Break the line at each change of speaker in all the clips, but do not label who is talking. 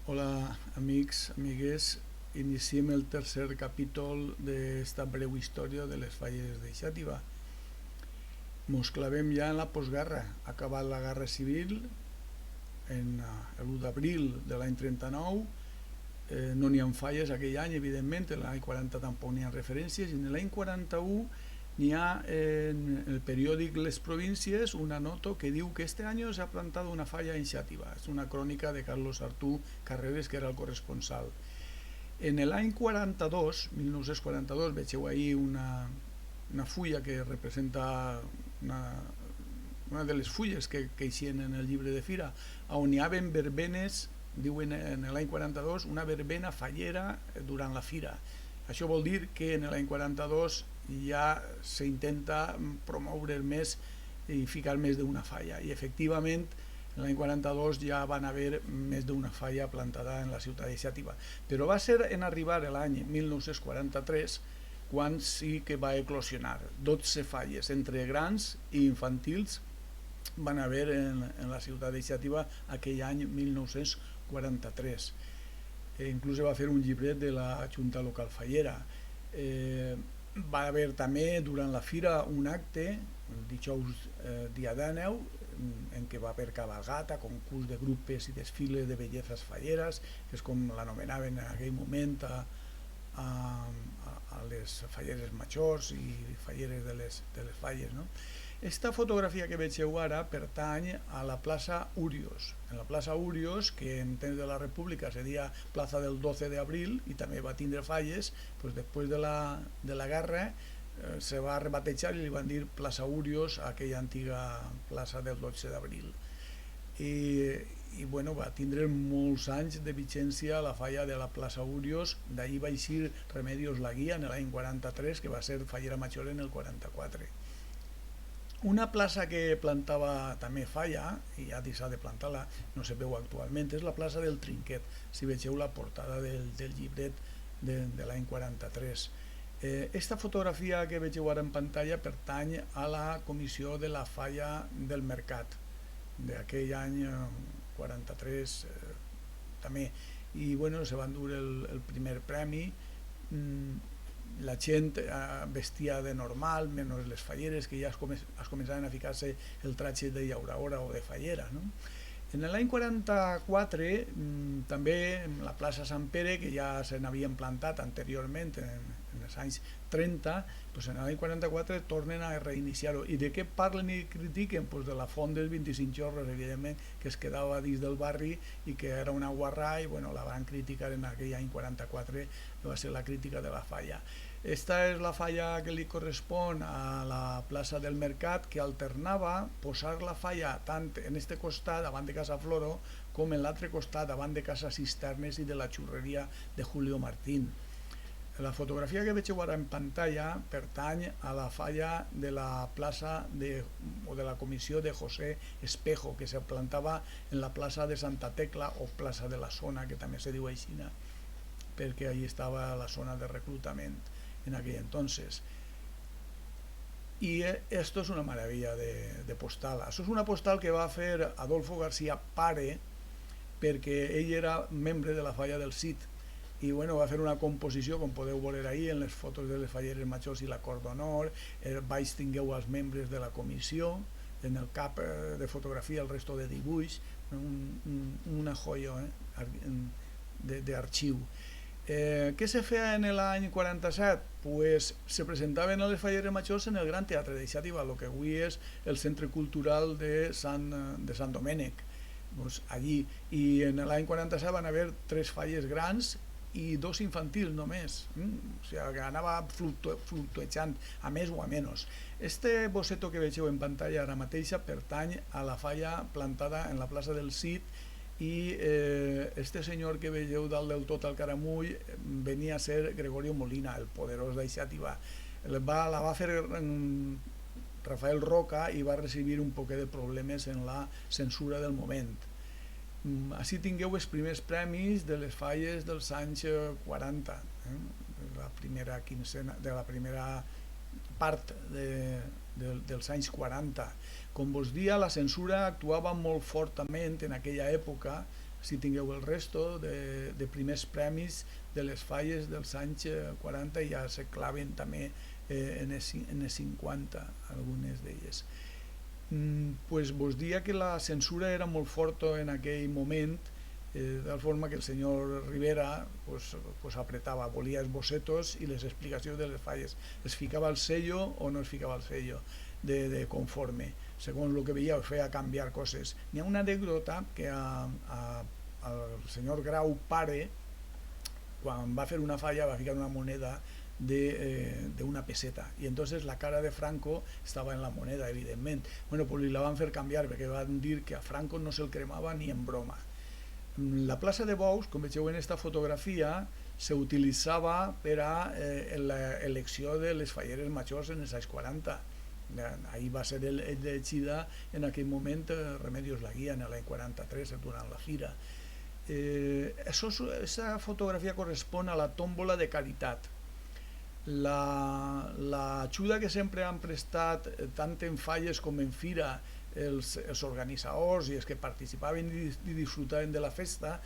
Hola, amics, amigues. Iniciem el tercer capítol d'esta breu història de les falles de Xàtiva. Mos clavem ja en la postguerra. Ha acabat la Guerra Civil l'1 d'abril de l'any 39. No n'hi ha falles aquell any, evidentment. En l'any 40 tampoc n'hi ha referències. I en l'any 41 n'hi ha en el periòdic Les Províncies una nota que diu que este año se ha plantado una falla en Xàtiva. És una crònica de Carlos Artú Carreres, que era el corresponsal. En l'any 42, 1942, vegeu ahir una fulla que representa una de les fulles que eixien en el llibre de Fira, on hi havia verbenes, diuen en l'any 42, una verbena fallera durant la Fira. Això vol dir que en l'any 42 ja s'intenta promoure més i ficar més d'una falla, i efectivament en l'any 42 ja van haver més d'una falla plantada en la ciutat de Xàtiva, però va ser en arribar l'any 1943 quan sí que va eclosionar. 12 falles entre grans i infantils van haver en la ciutat de Xàtiva aquell any 1943. Inclús va fer un llibret de la Junta Local Fallera. Va haver també durant la fira un acte, el dijous dia 19, en què va haver cabalgata, concurs de grupes i desfile de bellezas falleres, que és com l'anomenaven en aquell moment a les falleres majors i falleres de les falles, no? Esta fotografia que vegeu ara pertany a la plaça Urios. En la plaça Urios, que en temps de la República seria plaça del 12 d'abril i també va tindre falles, doncs després de la guerra se va rebatejar i li van dir plaça Urios a aquella antiga plaça del 12 d'abril. I bueno, va tindre molts anys de vigència la falla de la plaça Urios. D'ahir va eixir Remedios La Guía en l'any 43, que va ser fallera major en el 44. Una plaça que plantava també falla, i ja deixat de plantar-la, no se veu actualment, és la plaça del Trinquet. Si vegeu la portada del llibret de l'any 43. Esta fotografia que vegeu ara en pantalla pertany a la comissió de la falla del Mercat d'aquell any 43 també. I bueno, se van dur el primer premi. La gent vestia de normal, menys les falleres, que ja es començaven a ficar-se el tratge de llauraora o de fallera, no? En l'any 44 també la plaça Sant Pere, que ja se n'havien plantat anteriorment en els anys 30, doncs en l'any 44 tornen a reiniciar-ho. I de què parlen i critiquen? Doncs de la font dels 25 jorros, evidentment, que es quedava dins del barri i que era una guarrà, i bueno, la van criticar en aquell any 44, que va ser la crítica de la falla. Esta és la falla que li correspon a la plaça del Mercat, que alternava posar la falla tant en este costat, davant de Casa Floro, com en l'altre costat, davant de Casa Cisternes i de la xurreria de Julio Martín. La fotografia que vegeu ara en pantalla pertany a la falla de la plaça o de la comissió de José Espejo, que se plantava en la plaça de Santa Tecla o plaça de la Zona, que també se diu així, perquè allí estava la zona de reclutament en aquell entonces. Y esto es una maravilla de postal. Això és una postal que va fer Adolfo García Pare, perquè ell era membre de la falla del Cid, i bueno, va fer una composició, com podeu veure ahir en les fotos de les falleres majors i la cor d'honor. Baix tingueu els membres de la comissió, en el cap de fotografia el resto de dibuix, una joia d'arxiu. Què se feia en l'any 47? Pues se presentaven a les falleres majors en el Gran Teatre de Xàtiva, el que avui és el Centre Cultural de Sant Domènec, pues allí. I en l'any 47 van haver 3 falles grans i 2 infantils només, o sigui que anava fluctuejant a més o a menys. Este boceto que vegeu en pantalla ara mateixa pertany a la falla plantada en la plaça del Cid, i este senyor que veieu dalt del tot al caramull venia a ser Gregorio Molina, el poderós de Xàtiva. La va fer Rafael Roca i va recibir un poquet de problemes en la censura del moment. Així tingueu els primers premis de les falles dels anys 40, de la primera part dels anys 40. Com vos dia, la censura actuava molt fortament en aquella època, si tingueu el resto de primers premis de les falles dels anys 40 i ja se claven també en els 50, algunes d'elles. Pues vos dia que la censura era molt forta en aquell moment, de tal forma que el senyor Rivera pues apretava, volia els bocetos i les explicacions de les falles, es ficava el sello o no es ficava el sello de conforme, segons el que veia feia canviar coses. N'hi ha una anècdota que al senyor Grau pare, quan va fer una falla, va ficar una moneda de una peseta y entonces la cara de Franco estaba en la moneda, evidentment. Bueno, pues la van fer canviar perquè van dir que a Franco no se'l cremava ni en broma. La plaça de Bous, com vegeu en esta fotografia, s'utilitzava per a l'elecció de les falleres majors en els anys 40. Ahí va ser elegida en aquell moment Remedios la Guía en l'any 43 durant la fira. Esa fotografia correspon a la tómbola de Caritat. L'ajuda que sempre han prestat tant en falles com en fira els organitzadors i els que participaven i disfrutaven de la festa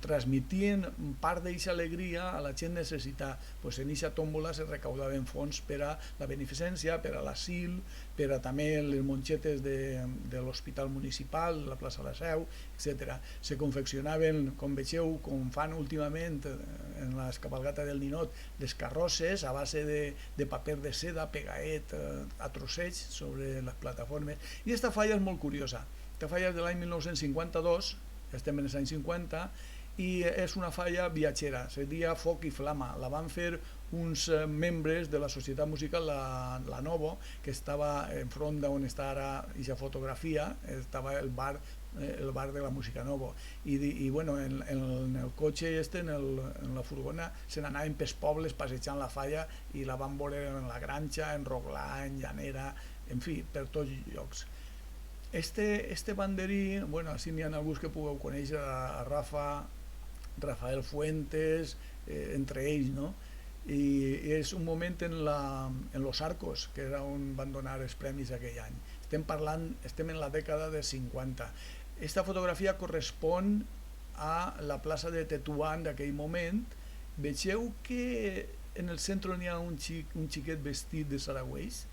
transmitien part d'aquesta alegria a la gent necessitada. Pues en aquesta tómbola se recaudaven fons per a la beneficència, per a l'asil, per a també les monxetes de l'hospital municipal, la plaça de la Seu, etc. Se confeccionaven, com vegeu, com fan últimament en l'escabalgata del Ninot, les carrosses a base de paper de seda, pegaet, a trossets sobre les plataformes. I aquesta falla és molt curiosa. Aquesta falla és de l'any 1952, estem en els anys 50, i és una falla viatgera, seria Foc i Flama. La van fer uns membres de la societat musical La Novo, que estava enfront d'on està ara aquesta fotografia, estava el bar de la Música Novo, i bueno, en el cotxe en la furgona se n'anaven pels pobles passejant la falla i la van veure en la Granja, en Roglà, en Llanera, en fi, per tots llocs. Este banderí, bueno, així n'hi ha alguns que pugueu conèixer, a Rafael Fuentes, entre ells, no? I és un moment en Los Arcos, que era on van donar els premis aquell any. Estem en la dècada de 50. Esta fotografia correspon a la plaça de Tetuán d'aquell moment. Vegeu que en el centre n'hi ha un xiquet vestit de saragüells.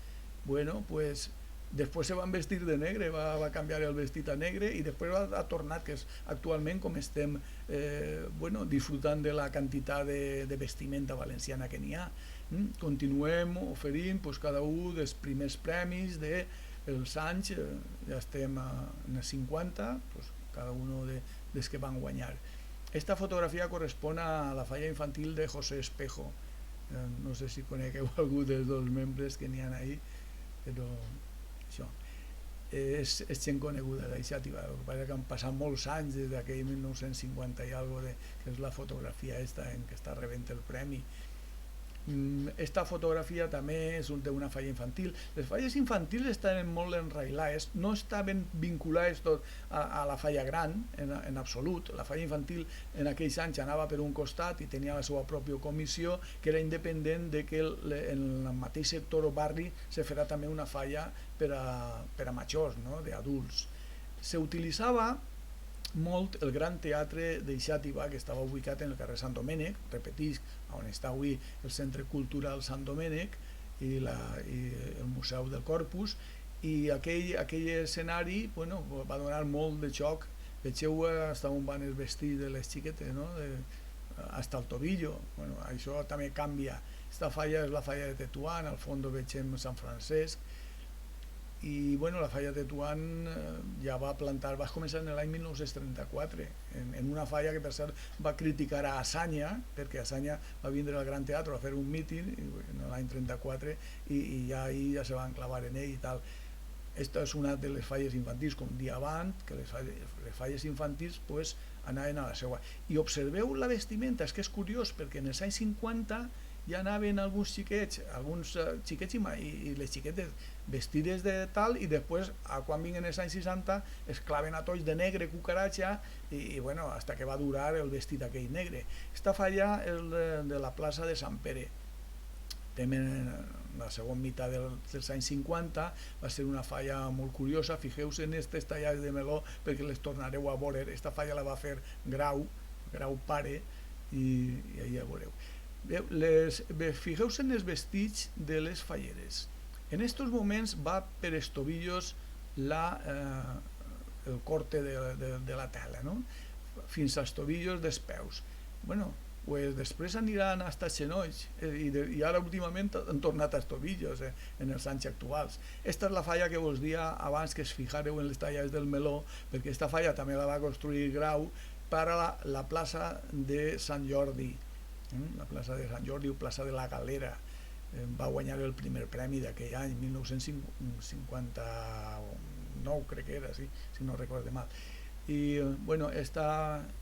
Bueno, pues després se van vestir de negre, va canviar el vestit a negre i després ha tornat, que és actualment com estem disfrutant de la quantitat de vestimenta valenciana que n'hi ha. Continuem oferint cada un dels primers premis dels anys, ja estem en els 50, cada un dels que van guanyar. Esta fotografia correspon a la falla infantil de José Espejo. No sé si conegueu algú dels dos membres que n'hi ha ahí, però això és gent coneguda d'Ixàtiva. El que passa és que han passat molts anys des d'aquell 1950 i alguna cosa, que és la fotografia esta en què està rebent el premi. Esta fotografia també és d'una falla infantil. Les falles infantils estan molt enrailades, no estaven vinculades tot a la falla gran en absolut. La falla infantil en aquells anys anava per un costat i tenia la seva pròpia comissió, que era independent de que en el mateix sector o barri se farà també una falla per a majors, d'adults. S'utilitzava molt el Gran Teatre d'Ixàtiva, que estava ubicat en el carrer Sant Domènec, repetisc, on està avui el Centre Cultural Sant Domènec i el Museu del Corpus, i aquell escenari va donar molt de xoc. Vegeu fins on van els vestits de les xiquetes, fins al tobillo. Això també canvia. Aquesta falla és la falla de Tetuán, al fons veiem Sant Francesc, i la falla de Tetuán ja va començar en l'any 1934 en una falla que per cert va criticar a Azaña, perquè Azaña va vindre al Gran Teatre a fer un míting en l'any 34 i ja se van clavar en ell i tal. Esta és una de les falles infantils, com dia abans, que les falles infantils anaven a la seva. I observeu la vestimenta, és que és curiós, perquè en els anys 50 ja anaven alguns xiquets i les xiquetes vestides de tal, i després, quan vinguen els anys 60, es claven a tots de negre cucaratxa i hasta que va durar el vestit aquell negre. Esta falla és de la plaça de Sant Pere. estem en la segona meitat dels anys 50, va ser una falla molt curiosa. Fixeu-vos en aquestes tallades de meló perquè les tornareu a veure. Aquesta falla la va fer Grau pare, i ahí ja veureu. Fixeu-vos en els vestits de les falleres. En aquests moments va per els tobillos el corte de la tela, no? Fins als tobillos dels peus. Bueno, pues després aniran fins als genolls, i ara últimament han tornat als tobillos en els anys actuals. Esta és la falla que vos dia abans, que es fijareu en les tallades del meló, perquè esta falla també la va construir Grau per a la plaça de Sant Jordi, la plaça de Sant Jordi o plaça de la Galera. Va guanyar el primer premi d'aquell any, 1959 crec que era, si no recordo mal. I bueno, esto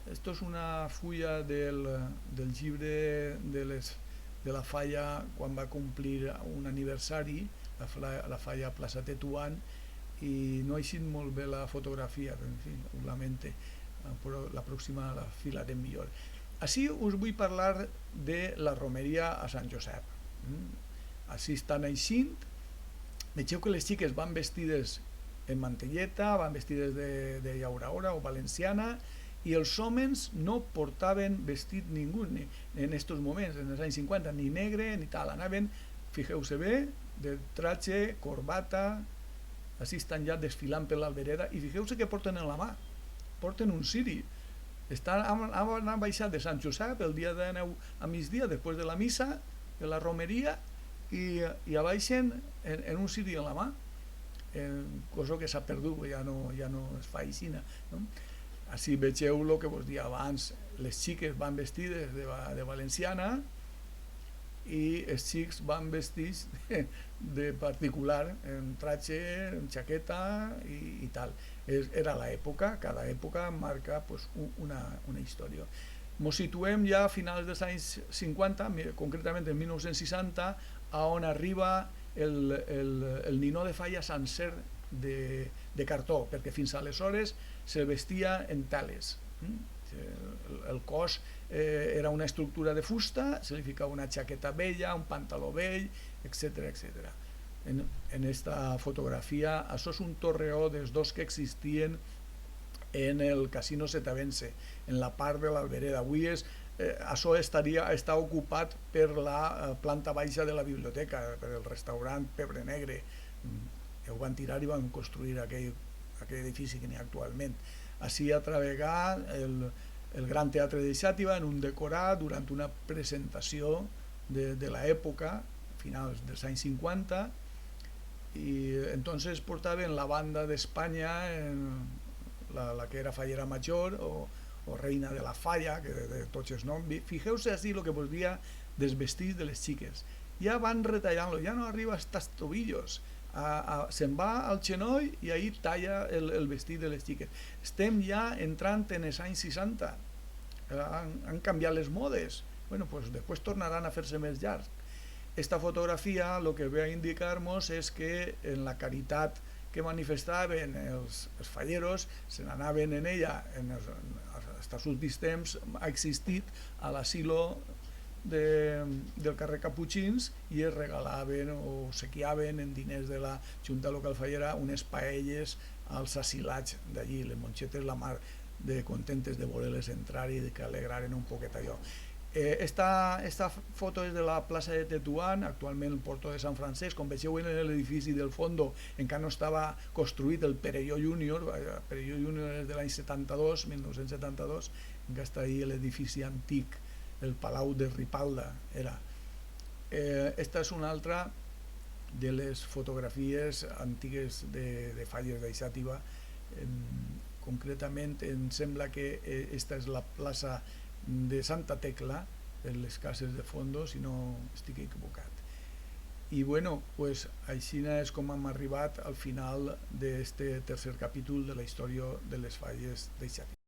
és una fulla del llibre de la falla quan va complir un aniversari, la falla Plaça Tetuan, i no ha eixit molt bé la fotografia, en fi, ho lamente, però la pròxima la filarem millor. Així us vull parlar de la romeria a Sant Josep. Així estan eixint. Vegeu que les xiques van vestides en mantelleta, van vestides de llauraora o valenciana, i els homes no portaven vestit ningú en aquests moments, en els anys 50, ni negre ni tal, anaven, fixeu-se bé, de traje, corbata, així estan ja desfilant per l'Albereda, i fixeu-se que porten en la mà, porten un ciri. Han baixat de Sant Josep el dia de 9 a migdia, després de la missa, de la romeria, i baixen en un ciri en la mà, cosa que s'ha perdut, ja no es fa així, no? Així vegeu el que vos dia abans, les xiques van vestides de valenciana i els xics van vestits de particular, en traje, en xaqueta i tal. Era l'època, cada època marca una història. Ens situem ja a finals dels anys 50, concretament en 1960, on arriba el ninó de falla sencer de cartó, perquè fins aleshores se'l vestia en teles. El cos era una estructura de fusta, se li ficava una xaqueta vella, un pantaló vell, etc. En aquesta fotografia, això és un torreó dels dos que existien en el Casino Setavense, en la part de l'Albereda. Avui això està ocupat per la planta baixa de la biblioteca, per el restaurant Pebre Negre. Ho van tirar i van construir aquell edifici que n'hi ha actualment. Així a travegà el Gran Teatre de Xàtiva en un decorat durant una presentació de l'època, finals dels anys 50, i entonces portaven la banda d'Espanya, la que era fallera major o reina de la falla, que de tots els noms. Fixeu-se així el que vos dia dels vestits de les xiques. Ja van retallant-lo, ja no arriba als tobillos, se'n va al genoll i ahí talla el vestit de les xiques. Estem ja entrant en els anys 60, han canviat les modes, després tornaran a fer-se més llargs. Esta fotografia el que ve a indicar-nos és que en la caritat que manifestaven els falleros, se n'anaven en ella, fins als últims temps ha existit a l'asilo del carrer Caputxins, i es regalaven o obsequiaven en diners de la Junta Local Fallera unes paelles als asilats d'allí. Les monxetes la mar de contentes de voler-les entrar i que alegraren un poquet allò. Esta foto és de la plaça de Tetuan, actualment el Porto de Sant Francesc. Com vegeu en l'edifici del fondo encara no estava construït el Perelló Júnior. El Perelló Júnior és de l'any 72, 1972, encara està ahí l'edifici antic, el Palau de Ripalda era. Esta és una altra de les fotografies antigues de falles de Xàtiva. Concretament em sembla que esta és la plaça de Santa Tecla, en les cases de fondo, si no estic equivocat. I bueno, pues així és com hem arribat al final d'aquest tercer capítol de la història de les falles de Xàtiva.